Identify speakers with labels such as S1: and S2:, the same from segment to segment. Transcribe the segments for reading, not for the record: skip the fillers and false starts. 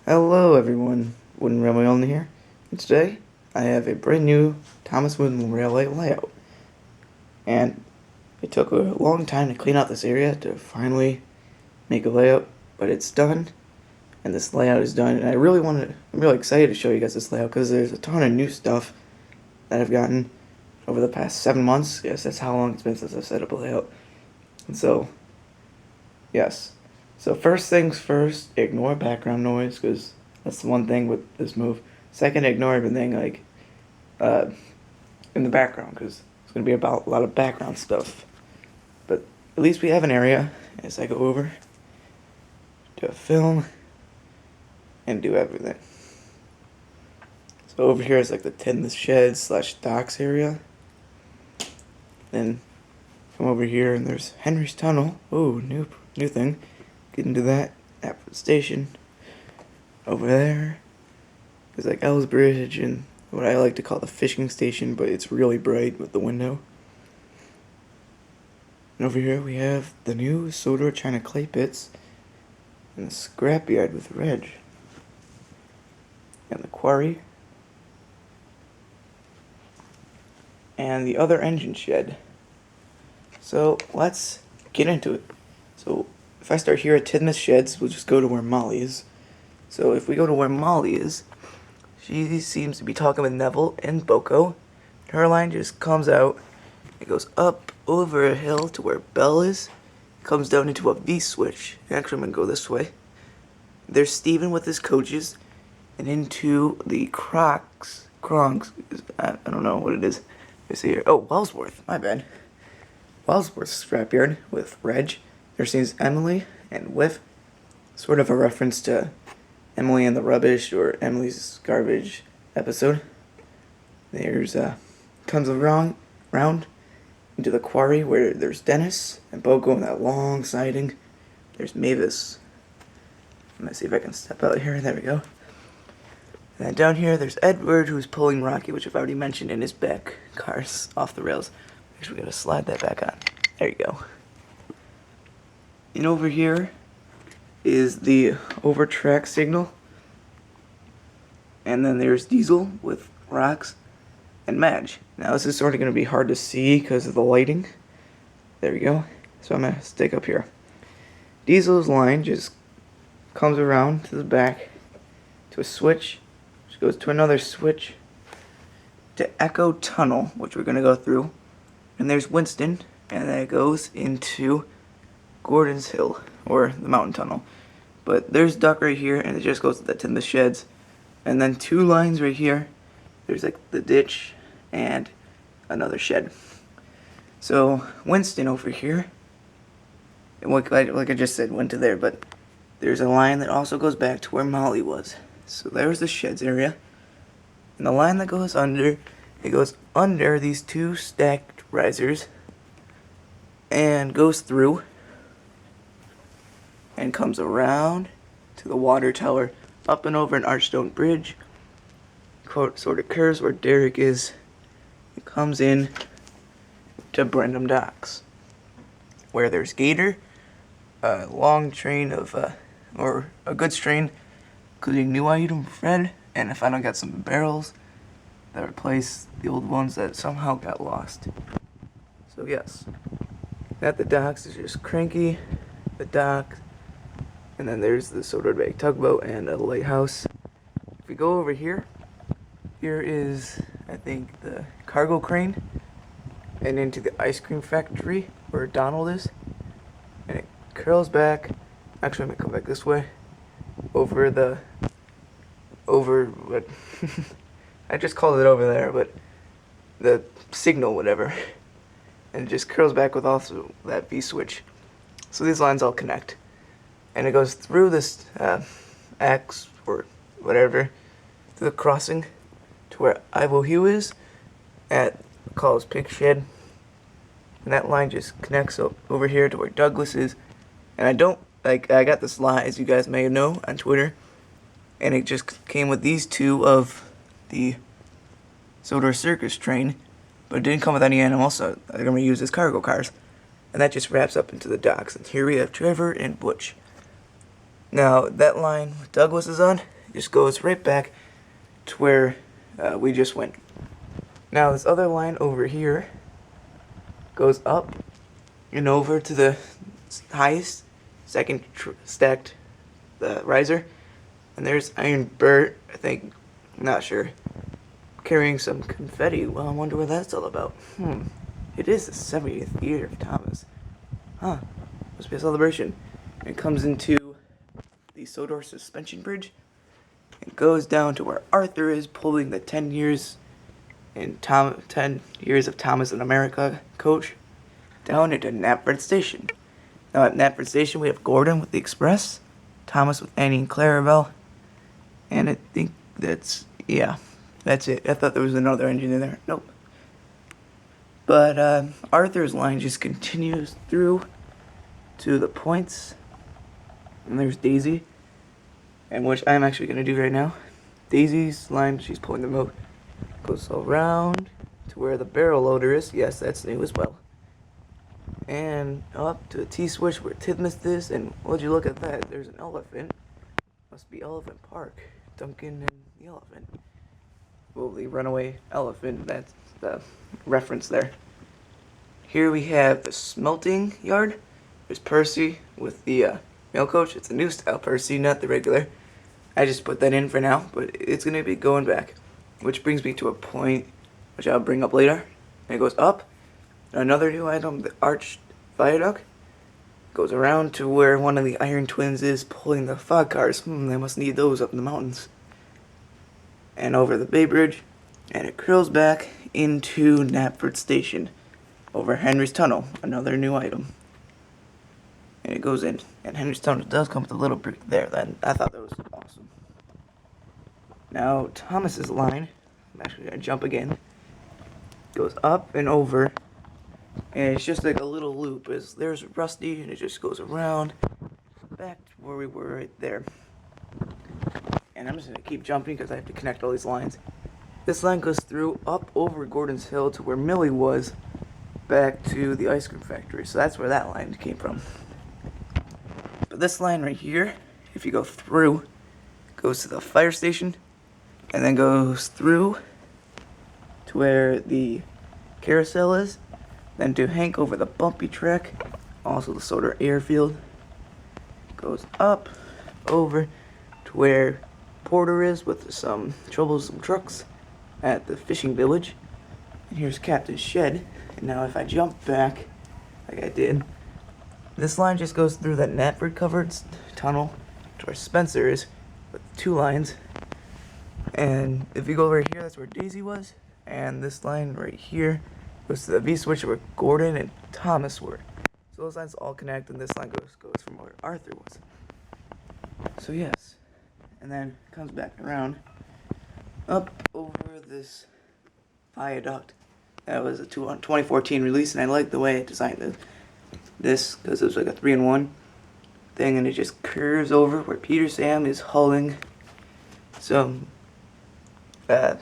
S1: Hello everyone, Wooden Railway Only here, and today I have a brand new Thomas Wooden Railway layout. And it took a long time to clean out this area to finally make a layout, but it's done, and this layout is done, and I'm really excited to show you guys this layout because there's a ton of new stuff that I've gotten over the past 7 months. Yes, that's how long it's been since I've set up a layout. And so, yes. So first things first, ignore background noise, because that's the one thing with this move. Second, ignore everything uh, in the background, because it's going to be about a lot of background stuff. But at least we have an area as I go over to film and do everything. So over here is like the tin shed / docks area. Then come over here and there's Henry's Tunnel. Oh, new thing. Get into that at the station. Over there is like Ellis Bridge and what I like to call the fishing station, but it's really bright with the window. And over here we have the new Sodor China clay pits and the scrapyard with Reg. And the quarry. And the other engine shed. So let's get into it. So if I start here at Tidmouth Sheds, we'll just go to where Molly is. So if we go to where Molly is, she seems to be talking with Neville and Boko. Her line just comes out. It goes up over a hill to where Belle is. Comes down into a V-switch. Actually, I'm going to go this way. There's Steven with his coaches. And into the Kronks. I don't know what it is. Let's see here. Oh, Wellsworth. My bad. Wellsworth's scrapyard with Reg. There's Emily and Whiff. Sort of a reference to Emily and the Rubbish or Emily's Garbage episode. There's comes around into the quarry where there's Dennis and Boko in that long siding. There's Mavis. I'm gonna see if I can step out here. There we go. And then down here there's Edward, who's pulling Rocky, which I've already mentioned in his back cars off the rails. Actually, we gotta slide that back on. There you go. And over here is the over track signal. And then there's Diesel with Rocks and Madge. Now this is sort of going to be hard to see because of the lighting. There we go. So I'm going to stick up here. Diesel's line just comes around to the back to a switch, which goes to another switch to Echo Tunnel, which we're going to go through. And there's Winston, and that goes into Gordon's Hill, or the mountain tunnel. But there's Duck right here, and it just goes to the Tidmouth Sheds. And then two lines right here. There's like the ditch and another shed. So Winston over here, like I just said, went to there, but there's a line that also goes back to where Molly was. So there's the sheds area. And the line that goes under, it goes under these two stacked risers and goes through and comes around to the water tower, up and over an archstone bridge, sort of curves where Derek is. It comes in to Brendam Docks, where there's Gator, a long train of, or a good strain, including new item Fred, and I finally got some barrels that replace the old ones that somehow got lost. So yes, at the docks is just Cranky, the dock, and then there's the Soderbergh tugboat and a lighthouse. If we go over here, here is, I think, the cargo crane, and into the ice cream factory where Donald is. And it curls back, actually I'm going to come back this way, over what, I just called it over there, but the signal, whatever. And it just curls back with also that V-switch. So these lines all connect. And it goes through this X or whatever, through the crossing to where Ivo Hugh is at Call's Pig Shed. And that line just connects over here to where Douglas is. And I got this lie, as you guys may know, on Twitter. And it just came with these two of the Sodor Circus train. But it didn't come with any animals, so I'm going to use as cargo cars. And that just wraps up into the docks. And here we have Trevor and Butch. Now, that line Douglas is on just goes right back to where we just went. Now, this other line over here goes up and over to the highest, second stacked riser. And there's Iron Bert, I think, not sure, carrying some confetti. Well, I wonder what that's all about. It is the 70th year of Thomas. Huh, must be a celebration. It comes into the Sodor Suspension Bridge and goes down to where Arthur is pulling the 10 years of Thomas in America coach down into Knapford Station. Now at Knapford Station we have Gordon with the Express, Thomas with Annie and Clarabelle, and I think that's it. I thought there was another engine in there. Nope. But Arthur's line just continues through to the points, and there's Daisy, and which I'm actually going to do right now. Daisy's line, she's pulling the moat, goes around to where the barrel loader is. Yes, that's new as well. And up to a T-switch where Tidmouth is, and would you look at that? There's an elephant. Must be Elephant Park. Duncan and the elephant. Well, the runaway elephant, that's the reference there. Here we have the smelting yard. There's Percy with the mail coach. It's a new style Percy, not the regular. I just put that in for now, but it's going to be going back. Which brings me to a point which I'll bring up later. And it goes up. Another new item, the Arch Viaduct, goes around to where one of the Iron Twins is pulling the fog cars. They must need those up in the mountains. And over the Bay Bridge, and it curls back into Knapford Station, over Henry's Tunnel, another new item. And it goes in, and Henry's Tunnel does come with a little brick there. I thought that was awesome. Now, Thomas's line, I'm actually going to jump again, goes up and over, and it's just like a little loop. There's Rusty, and it just goes around, back to where we were right there. And I'm just going to keep jumping because I have to connect all these lines. This line goes through, up over Gordon's Hill to where Millie was, back to the ice cream factory. So that's where that line came from. But this line right here, if you go through, goes to the fire station, and then goes through to where the carousel is, then to Hank over the bumpy track, also the Sodor airfield, goes up, over to where Porter is with some troublesome trucks at the fishing village. And here's Captain's shed. And now if I jump back, like I did, this line just goes through that Knapford covered tunnel to where Spencer is, with 2 lines. And if you go right here, that's where Daisy was. And this line right here goes to the V-switch where Gordon and Thomas were. So those lines all connect, and this line goes from where Arthur was. So yes. And then comes back around up over this viaduct. That was a 2014 release, and I like the way it designed this because it was like a 3-in-1 thing, and it just curves over where Peter Sam is hauling some the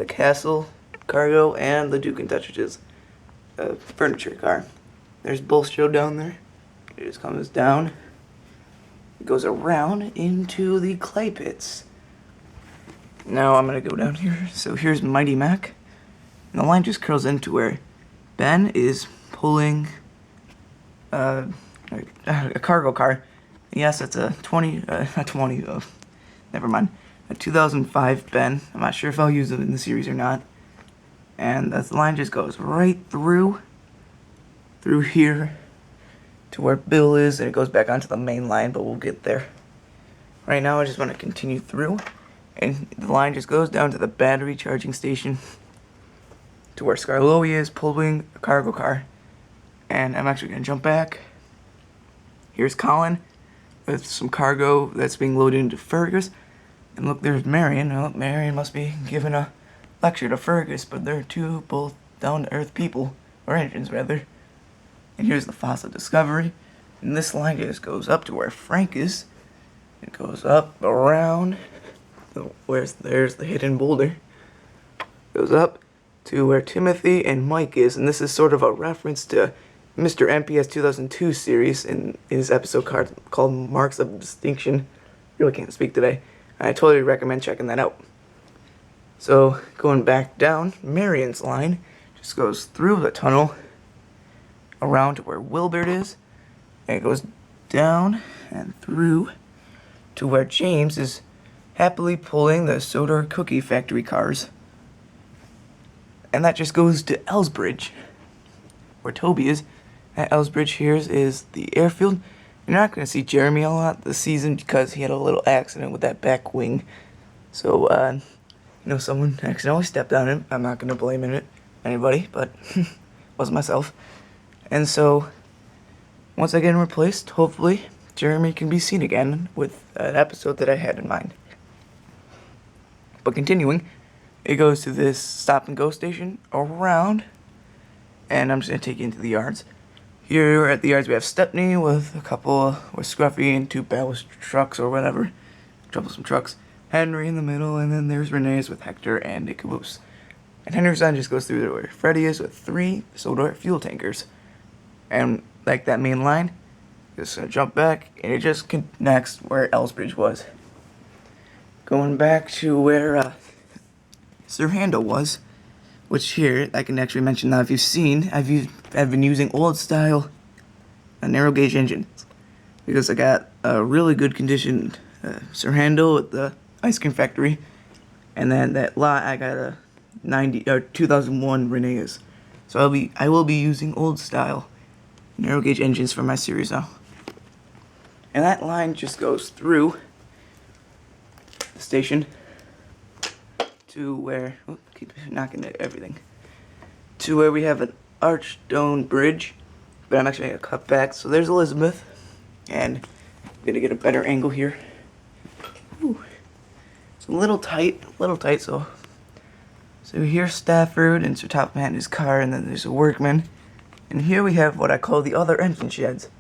S1: castle cargo and the Duke and Duchess's furniture car. There's Bullshow down there. It just comes down. It goes around into the clay pits. Now I'm going to go down here. So here's Mighty Mac. And the line just curls into where Ben is pulling a cargo car. Yes, it's a 2005 Ben. I'm not sure if I'll use it in the series or not. And that line just goes right through here to where Bill is, and it goes back onto the main line, but we'll get there. Right now I just want to continue through, and the line just goes down to the battery charging station to where Skarloey is pulling a cargo car. And I'm actually going to jump back. Here's Colin with some cargo that's being loaded into Fergus. And look, there's Marion. Well, Marion must be giving a lecture to Fergus, but they're two both down-to-earth people, or engines rather. And here's the Fossil Discovery. And this line just goes up to where Frank is. It goes up around there's the hidden boulder. Goes up to where Timothy and Mike is, and this is sort of a reference to Mr. MPS 2002 series in his episode called Marks of Distinction. Really can't speak today. I totally recommend checking that out. So, going back down, Marion's line just goes through the tunnel, around to where Wilbert is, and it goes down and through to where James is happily pulling the Soda Cookie Factory cars. And that just goes to Elsbridge, where Toby is. At Elsbridge here is the airfield. You're not going to see Jeremy a lot this season because he had a little accident with that back wing. So, someone accidentally stepped on him. I'm not going to blame anybody, but it wasn't myself. And so, once I get him replaced, hopefully, Jeremy can be seen again with an episode that I had in mind. But continuing, it goes to this stop and go station around, and I'm just going to take you into the yards. Here at the yards we have Stepney with Scruffy and two ballast trucks or whatever, troublesome trucks. Henry in the middle, and then there's Renee's with Hector and a caboose. And Henry's line just goes through to where Freddy is with 3 Sodor fuel tankers. And like that main line, just gonna jump back, and it just connects where Elsbridge was. Going back to where Sir Handel was, which here I can actually mention now. If you've seen, I've been using old style narrow gauge engines because I got a really good condition Sir Handel with the ice cream factory, and then that lot I got a 2001 Renee's. So I will be using old style narrow gauge engines for my series now. And that line just goes through the station to where, keep knocking at everything, to where we have an arched stone bridge, but I'm actually going to cut back. So there's Elizabeth, and I'm going to get a better angle here. Ooh. It's a little tight, so here's Stafford and Sir Topham in his car, and then there's a workman. And here we have what I call the other engine sheds,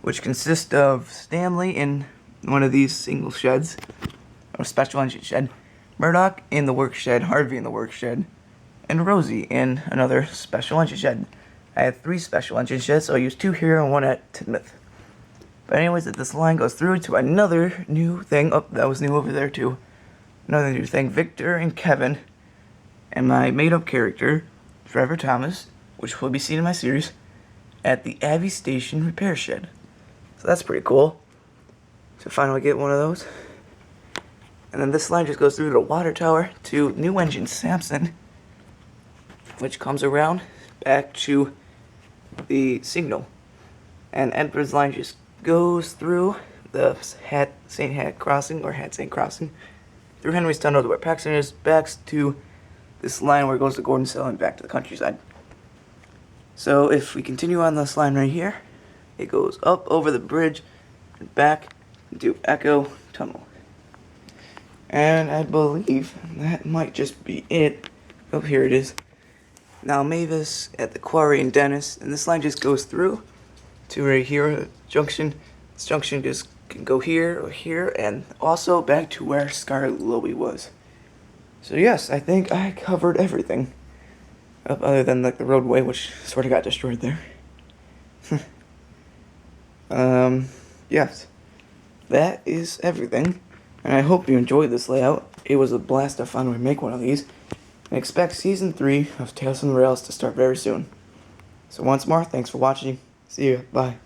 S1: which consist of Stanley in one of these single sheds, or special engine shed, Murdoch in the work shed, Harvey in the work shed, and Rosie in another special engine shed. I have 3 special engine sheds, so I use 2 here and 1 at Tidmouth. But anyways, this line goes through to another new thing. Oh, that was new over there too. Another new thing, Victor and Kevin, and my made-up character, Trevor Thomas, which will be seen in my series, at the Abbey Station repair shed. So that's pretty cool. So finally get one of those. And then this line just goes through the water tower to new engine Samson, which comes around back to the signal. And Edward's line just goes through the St. Hat Crossing, or Hat St. Crossing, through Henry's Tunnel to where Paxton is, back to this line where it goes to Gordon Cell and back to the countryside. So if we continue on this line right here, it goes up over the bridge and back to Echo Tunnel. And I believe that might just be it. Oh, here it is. Now Mavis at the quarry and Dennis, and this line just goes through to right here, junction. This junction just can go here or here, and also back to where Scarlet Lily was. So yes, I think I covered everything, other than like the roadway, which sort of got destroyed there. Yes, that is everything, and I hope you enjoyed this layout. It was a blast to finally make one of these, and expect Season 3 of Tales from the Rails to start very soon. So once more, thanks for watching. See you. Bye.